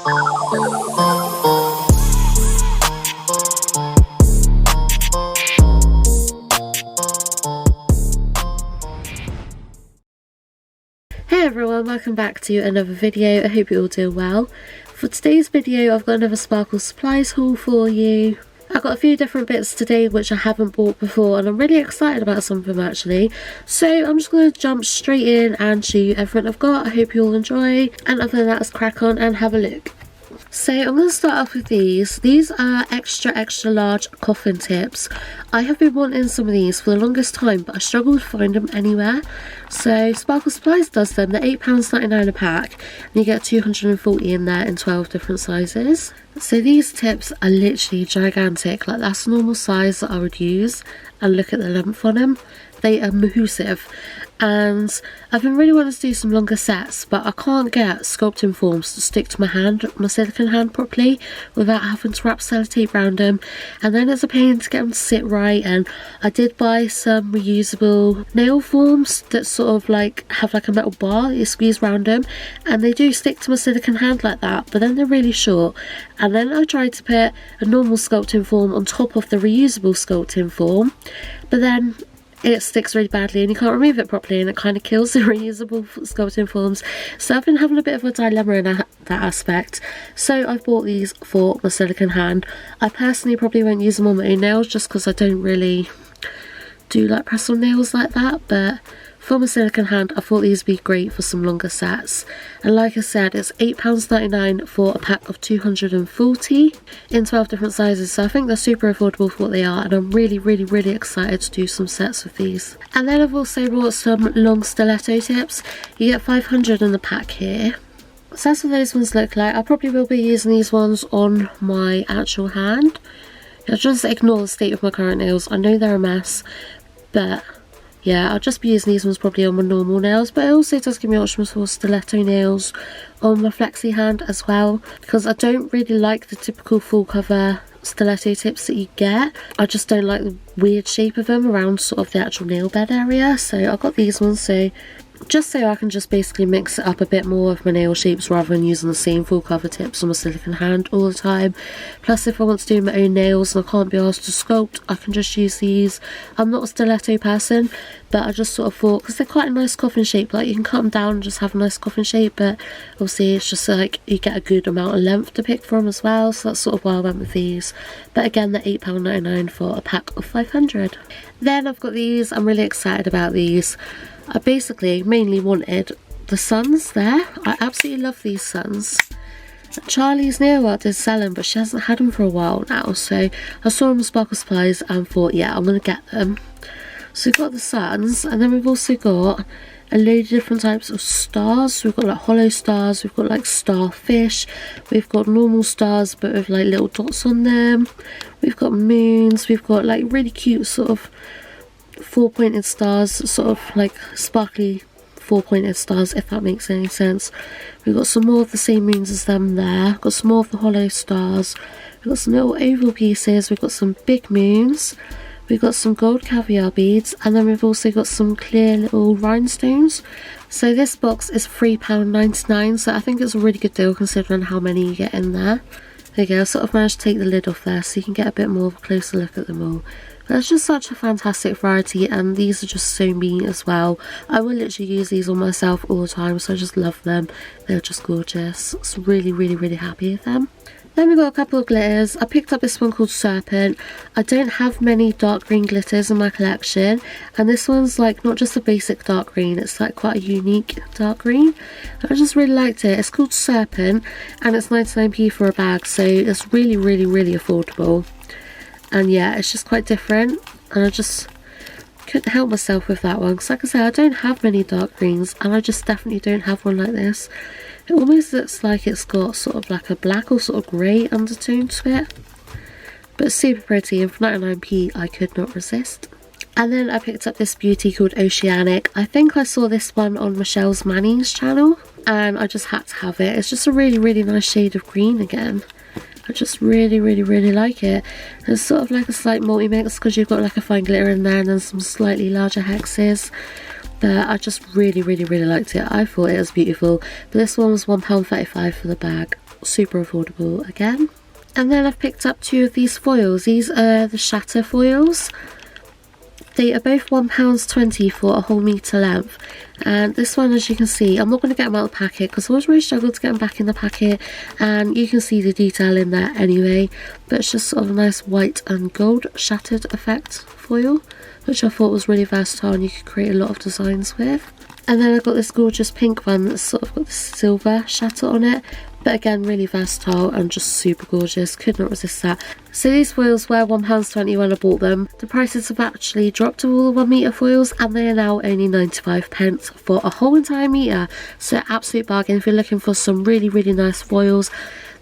Hey everyone, welcome back to another video. I hope you're all doing well. For today's video I've got another Sparkle Supplies haul for you. I've got a few different bits today which I haven't bought before and I'm really excited about some of them actually. So I'm just going to jump straight in and show you everything I've got. I hope you all enjoy, and other than that, let's crack on and have a look. So I'm going to start off with these. These are extra large coffin tips. I have been wanting some of these for the longest time, but I struggle to find them anywhere. So Sparkle Supplies does them. They're £8.99 a pack and you get 240 in there in 12 different sizes. So these tips are literally gigantic, like that's the normal size that I would use, and look at the length on them. They are massive, and I've been really wanting to do some longer sets, but I can't get sculpting forms to stick to my silicone hand properly without having to wrap sellotape around them, and then it's a pain to get them to sit right. And I did buy some reusable nail forms that sort of like have like a metal bar that you squeeze around them, and they do stick to my silicone hand like that, but then they're really short. And then I tried to put a normal sculpting form on top of the reusable sculpting form, but then it sticks really badly and you can't remove it properly, and it kind of kills the reusable sculpting forms. So I've been having a bit of a dilemma in that aspect. So I've bought these for my silicone hand. I personally probably won't use them on my own nails just because I don't really do like press on nails like that, but for my silicone hand I thought these would be great for some longer sets. And like I said, it's £8.99 for a pack of 240 in 12 different sizes, so I think they're super affordable for what they are, and I'm really excited to do some sets with these. And then I've also bought some long stiletto tips. You get 500 in the pack here. So that's what those ones look like. I probably will be using these ones on my actual hand. I'll just ignore the state of my current nails. I know they're a mess, but yeah, I'll just be using these ones probably on my normal nails, but it also does give me options for stiletto nails on my flexi hand as well, because I don't really like the typical full cover stiletto tips that you get. I just don't like the weird shape of them around sort of the actual nail bed area, so I got these ones just so I can just basically mix it up a bit more with my nail shapes rather than using the same full cover tips on my silicone hand all the time. Plus if I want to do my own nails and I can't be asked to sculpt, I can just use these. I'm not a stiletto person, but I just sort of thought, because they're quite a nice coffin shape, like you can cut them down and just have a nice coffin shape, but obviously it's just like you get a good amount of length to pick from as well, so that's sort of why I went with these. But again, they're £8.99 for a pack of 500. Then I've got these. I'm really excited about these. I basically mainly wanted the suns there. I absolutely love these suns. Charlie's nail art did sell them, but she hasn't had them for a while now, so I saw them on Sparkle Supplies and thought, yeah, I'm going to get them. So we've got the suns, and then we've also got a load of different types of stars. So we've got like hollow stars, we've got like starfish, we've got normal stars but with like little dots on them, we've got moons, we've got like really cute sort of four-pointed stars, sort of like sparkly four-pointed stars, if that makes any sense. We've got some more of the same moons as them there, we've got some more of the hollow stars, we've got some little oval pieces, we've got some big moons, we've got some gold caviar beads, and then we've also got some clear little rhinestones. So this box is £3.99, so I think it's a really good deal considering how many you get in there. There you go, I sort of managed to take the lid off there so you can get a bit more of a closer look at them all. But it's just such a fantastic variety, and these are just so me as well. I will literally use these on myself all the time, so I just love them. They're just gorgeous. So really happy with them. Then we've got a couple of glitters. I picked up this one called Serpent. I don't have many dark green glitters in my collection, and this one's like not just a basic dark green, it's like quite a unique dark green. I just really liked it. It's called Serpent and it's 99p for a bag, so it's really affordable. And yeah, it's just quite different, and I just couldn't help myself with that one, because like I said, I don't have many dark greens, and I just definitely don't have one like this. It almost looks like it's got sort of like a black or sort of grey undertone to it, but super pretty, and for 99p I could not resist. And then I picked up this beauty called Oceanic. I think I saw this one on Michelle's Manning's channel and I just had to have it. It's just a really nice shade of green again. I just really like it. It's sort of like a slight multi-mix because you've got like a fine glitter in there and then some slightly larger hexes. But I just really liked it. I thought it was beautiful. But this one was £1.35 for the bag. super affordable again. And then I've picked up 2 of these foils. These are the Shatter foils. They are both £1.20 for a whole metre length. And this one, as you can see, I'm not going to get them out of the packet because I always really struggled to get them back in the packet, and you can see the detail in there anyway. But it's just sort of a nice white and gold shattered effect foil, which I thought was really versatile and you could create a lot of designs with. And then I've got this gorgeous pink one that's sort of got this silver shatter on it. But again, really versatile and just super gorgeous. Could not resist that. So these foils were £1.20 when I bought them. The prices have actually dropped to all the 1 metre foils, and they are now only 95p for a whole entire metre. So absolute bargain if you're looking for some really, really nice foils.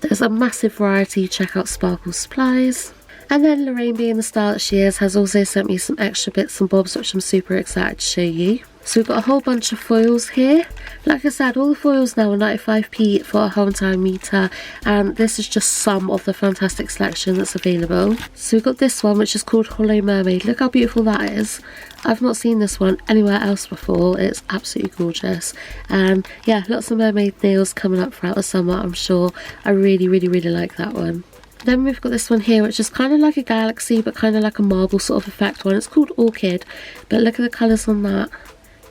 There's a massive variety. Check out Sparkle Supplies. And then Lorraine, being the star that she is, has also sent me some extra bits and bobs which I'm super excited to show you. So we've got a whole bunch of foils here. Like I said, all the foils now are 95p for a whole entire metre, and this is just some of the fantastic selection that's available. So we've got this one which is called Hollow Mermaid. Look how beautiful that is. I've not seen this one anywhere else before. It's absolutely gorgeous. And yeah, lots of mermaid nails coming up throughout the summer, I'm sure. I really, really, really like that one. Then we've got this one here, which is kind of like a galaxy, but kind of like a marble sort of effect one. It's called Orchid, but look at the colours on that.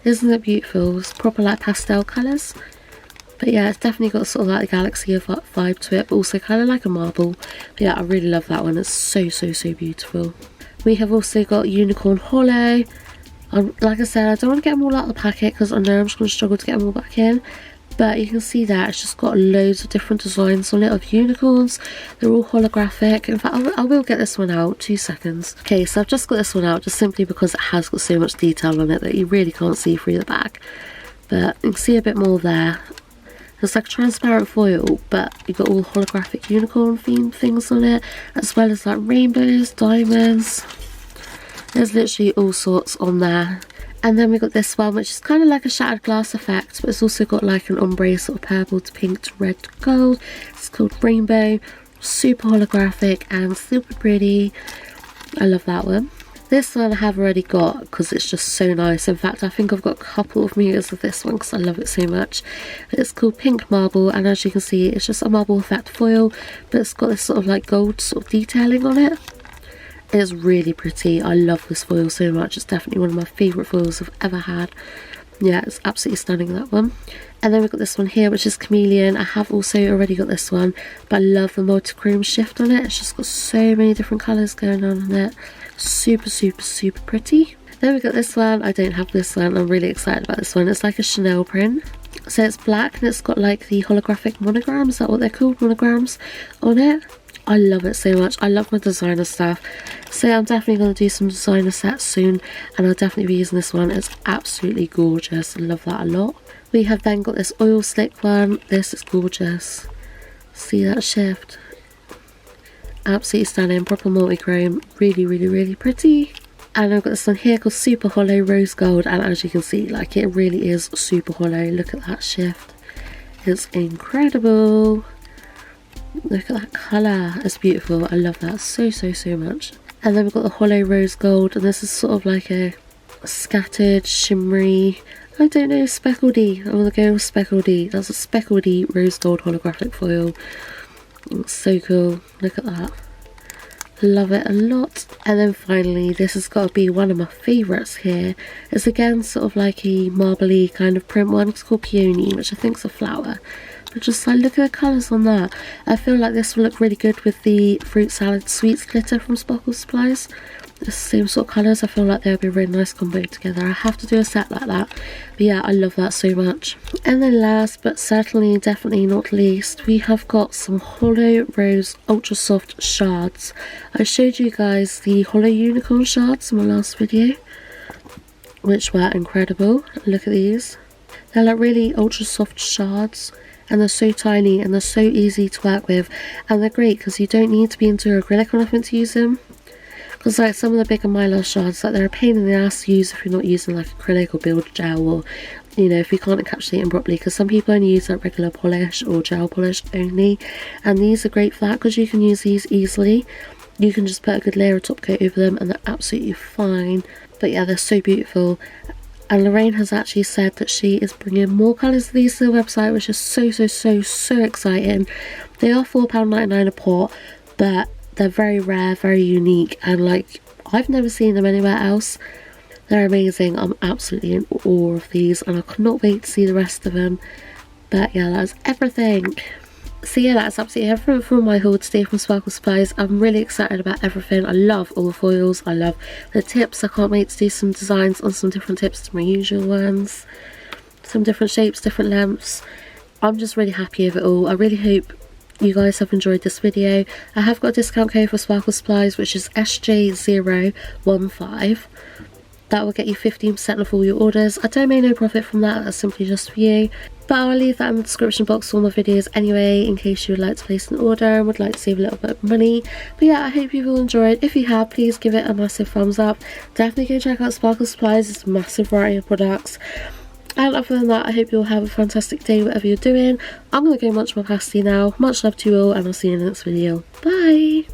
Isn't it beautiful? It's proper like pastel colours. But yeah, it's definitely got sort of like a galaxy vibe to it, but also kind of like a marble. But yeah, I really love that one. It's so, so, so beautiful. We have also got Unicorn Hollow. Like I said, I don't want to get them all out of the packet because I know I'm just going to struggle to get them all back in. But you can see that it's just got loads of different designs on it of unicorns. They're all holographic. In fact, I will get this one out. 2 seconds. Okay, so I've just got this one out just simply because it has got so much detail on it that you really can't see through the back. But you can see a bit more there. It's like transparent foil, but you've got all holographic unicorn themed things on it, as well as like rainbows, diamonds. There's literally all sorts on there. And then we've got this one, which is kind of like a shattered glass effect, but it's also got like an ombre sort of purple to pink to red to gold. It's called Rainbow. Super holographic and super pretty. I love that one. This one I have already got because it's just so nice. In fact, I think I've got a couple of meters of this one because I love it so much. It's called Pink Marble, and as you can see, it's just a marble effect foil, but it's got this sort of like gold sort of detailing on it. It's really pretty. I love this foil so much. It's definitely one of my favourite foils I've ever had. Yeah, it's absolutely stunning, that one. And then we've got this one here, which is Chameleon. I have also already got this one, but I love the multi-chrome shift on it. It's just got so many different colours going on in it. Super, super, super pretty. Then we've got this one. I don't have this one. I'm really excited about this one. It's like a Chanel print. So it's black and it's got like the holographic monograms. Is that what they're called? Monograms on it. I love it so much. I love my designer stuff. So I'm definitely going to do some designer sets soon, and I'll definitely be using this one. It's absolutely gorgeous. I love that a lot. We have then got this oil slick one. This is gorgeous. See that shift? Absolutely stunning. Proper multi-chrome. Really, really, really pretty. And I've got this one here called Super Hollow Rose Gold, and as you can see, like, it really is super hollow. Look at that shift. It's incredible. Look at that colour. It's beautiful. I love that so, so, so much. And then we've got the Hollow Rose Gold, and this is sort of like a scattered, shimmery, I don't know, speckledy. I'm going to go with speckledy. That's a speckledy rose gold holographic foil. It's so cool. Look at that. Love it a lot. And then finally, this has got to be one of my favourites here. It's again sort of like a marbly kind of print one. It's called Peony, which I think is a flower. But just like, look at the colours on that. I feel like this will look really good with the fruit salad sweets glitter from Sparkle Supplies. It's the same sort of colours. I feel like they'll be a really nice combo together. I have to do a set like that. But yeah, I love that so much. And then last but certainly definitely not least, we have got some Hollow Rose Ultra Soft Shards. I showed you guys the Hollow Unicorn Shards in my last video, which were incredible. Look at these. They're like really ultra soft shards, and they're so tiny and they're so easy to work with, and they're great because you don't need to be into acrylic or nothing to use them. Because like some of the bigger mylar shards, like they're a pain in the ass to use if you're not using like acrylic or build gel, or you know, if you can't encapsulate them properly, because some people only use like regular polish or gel polish only, and these are great for that because you can use these easily. You can just put a good layer of top coat over them and they're absolutely fine. But yeah, they're so beautiful. And Lorraine has actually said that she is bringing more colours of these to the website, which is so exciting. They are £4.99 a pot, but they're very rare, very unique, and like, I've never seen them anywhere else. They're amazing. I'm absolutely in awe of these, and I cannot wait to see the rest of them. But yeah, that's everything. So yeah, that's absolutely everything from my haul today from Sparkle Supplies. I'm really excited about everything. I love all the foils. I love the tips. I can't wait to do some designs on some different tips to my usual ones. Some different shapes, different lengths. I'm just really happy with it all. I really hope you guys have enjoyed this video. I have got a discount code for Sparkle Supplies, which is SJ015. That will get you 15% off all your orders. I don't make no profit from that, that's simply just for you. But I'll leave that in the description box for all my videos anyway, in case you would like to place an order and would like to save a little bit of money. But yeah, I hope you've all enjoyed. If you have, please give it a massive thumbs up. Definitely go check out Sparkle Supplies, it's a massive variety of products. And other than that, I hope you all have a fantastic day, whatever you're doing. I'm going to go munch my pasty now. Much love to you all, and I'll see you in the next video. Bye!